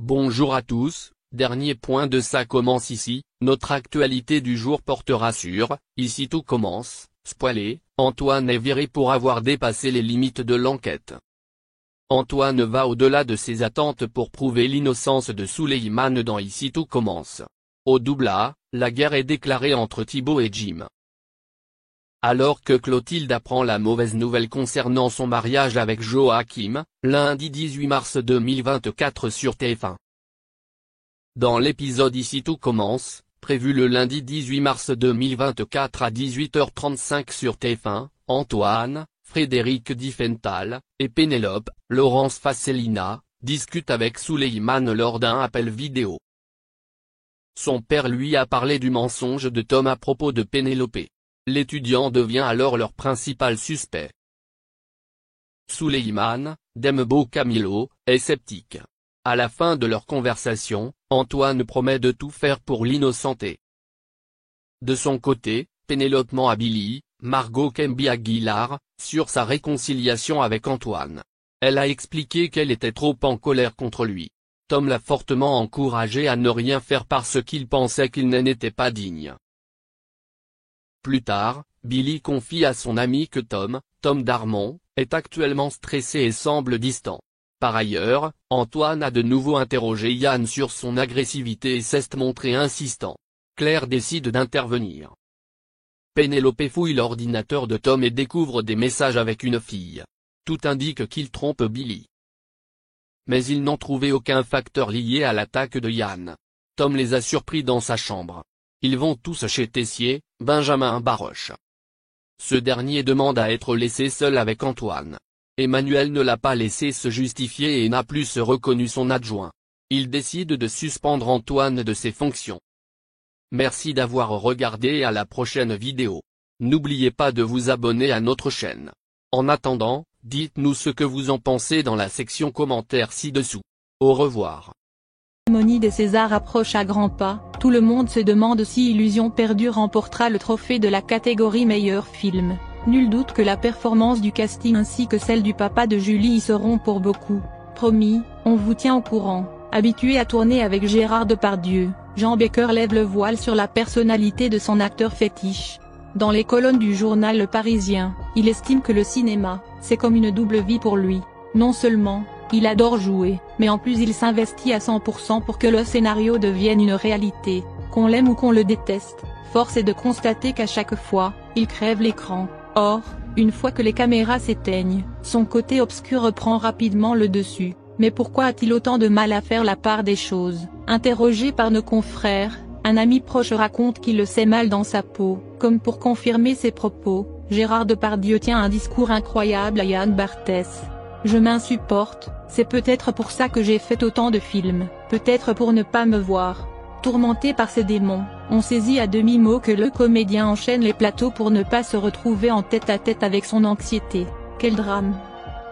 Bonjour à tous, dernier point de Ça commence ici, notre actualité du jour portera sur « Ici tout commence », spoilé, Antoine est viré pour avoir dépassé les limites de l'enquête. Antoine va au-delà de ses attentes pour prouver l'innocence de Souleymane dans Ici tout commence. Au double A, la guerre est déclarée entre Thibaut et Jim. Alors que Clotilde apprend la mauvaise nouvelle concernant son mariage avec Joachim, lundi 18 mars 2024 sur TF1. Dans l'épisode Ici tout commence, prévu le lundi 18 mars 2024 à 18h35 sur TF1, Antoine, Frédéric Diffenthal, et Pénélope, Laurence Fassellina, discutent avec Souleymane lors d'un appel vidéo. Son père lui a parlé du mensonge de Tom à propos de Pénélope. L'étudiant devient alors leur principal suspect. Souleymane, Dembo Camilo, est sceptique. À la fin de leur conversation, Antoine promet de tout faire pour l'innocenter. De son côté, Pénélope ment à Billy, Margot Kemby Aguilar, sur sa réconciliation avec Antoine. Elle a expliqué qu'elle était trop en colère contre lui. Tom l'a fortement encouragé à ne rien faire parce qu'il pensait qu'il n'en était pas digne. Plus tard, Billy confie à son ami que Tom Darmon, est actuellement stressé et semble distant. Par ailleurs, Antoine a de nouveau interrogé Yann sur son agressivité et s'est montré insistant. Claire décide d'intervenir. Pénélope fouille l'ordinateur de Tom et découvre des messages avec une fille. Tout indique qu'il trompe Billy. Mais ils n'ont trouvé aucun facteur lié à l'attaque de Yann. Tom les a surpris dans sa chambre. Ils vont tous chez Tessier, Benjamin Baroche. Ce dernier demande à être laissé seul avec Antoine. Emmanuel ne l'a pas laissé se justifier et n'a plus reconnu son adjoint. Il décide de suspendre Antoine de ses fonctions. Merci d'avoir regardé et à la prochaine vidéo. N'oubliez pas de vous abonner à notre chaîne. En attendant, dites-nous ce que vous en pensez dans la section commentaires ci-dessous. Au revoir. La cérémonie des Césars approche à grands pas, tout le monde se demande si Illusion perdue remportera le trophée de la catégorie meilleur film. Nul doute que la performance du casting ainsi que celle du papa de Julie y seront pour beaucoup. Promis, on vous tient au courant. Habitué à tourner avec Gérard Depardieu, Jean Baker lève le voile sur la personnalité de son acteur fétiche. Dans les colonnes du journal Le Parisien, il estime que le cinéma, c'est comme une double vie pour lui. Non seulement, il adore jouer, mais en plus il s'investit à 100% pour que le scénario devienne une réalité. Qu'on l'aime ou qu'on le déteste, force est de constater qu'à chaque fois, il crève l'écran. Or, une fois que les caméras s'éteignent, son côté obscur reprend rapidement le dessus. Mais pourquoi a-t-il autant de mal à faire la part des choses? Interrogé par nos confrères, un ami proche raconte qu'il le sait mal dans sa peau. Comme pour confirmer ses propos, Gérard Depardieu tient un discours incroyable à Yann Barthès. Je m'insupporte, c'est peut-être pour ça que j'ai fait autant de films, peut-être pour ne pas me voir. Tourmenté par ses démons, on saisit à demi-mot que le comédien enchaîne les plateaux pour ne pas se retrouver en tête-à-tête avec son anxiété. Quel drame!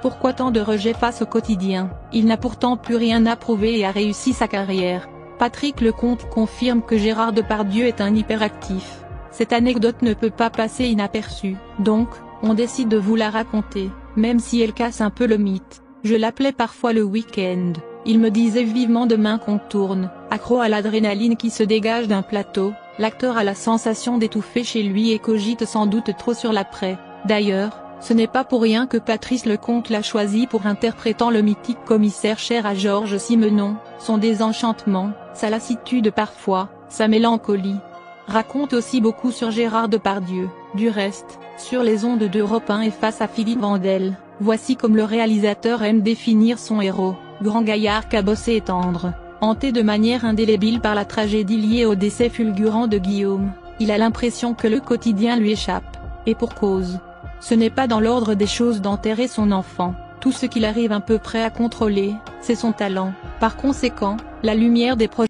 Pourquoi tant de rejets face au quotidien? Il n'a pourtant plus rien à prouver et a réussi sa carrière. Patrick Lecomte confirme que Gérard Depardieu est un hyperactif. Cette anecdote ne peut pas passer inaperçue, donc, on décide de vous la raconter, même si elle casse un peu le mythe. Je l'appelais parfois le week-end. Il me disait vivement demain qu'on tourne. Accro à l'adrénaline qui se dégage d'un plateau, l'acteur a la sensation d'étouffer chez lui et cogite sans doute trop sur l'après. D'ailleurs, ce n'est pas pour rien que Patrice Lecomte l'a choisi pour interprétant le mythique commissaire cher à Georges Simenon, son désenchantement, sa lassitude parfois, sa mélancolie. Raconte aussi beaucoup sur Gérard Depardieu. Du reste, sur les ondes d'Europe 1 et face à Philippe Vandel, voici comme le réalisateur aime définir son héros. Grand gaillard cabossé et tendre, hanté de manière indélébile par la tragédie liée au décès fulgurant de Guillaume, il a l'impression que le quotidien lui échappe, et pour cause. Ce n'est pas dans l'ordre des choses d'enterrer son enfant, tout ce qu'il arrive à peu près à contrôler, c'est son talent. Par conséquent, la lumière des projets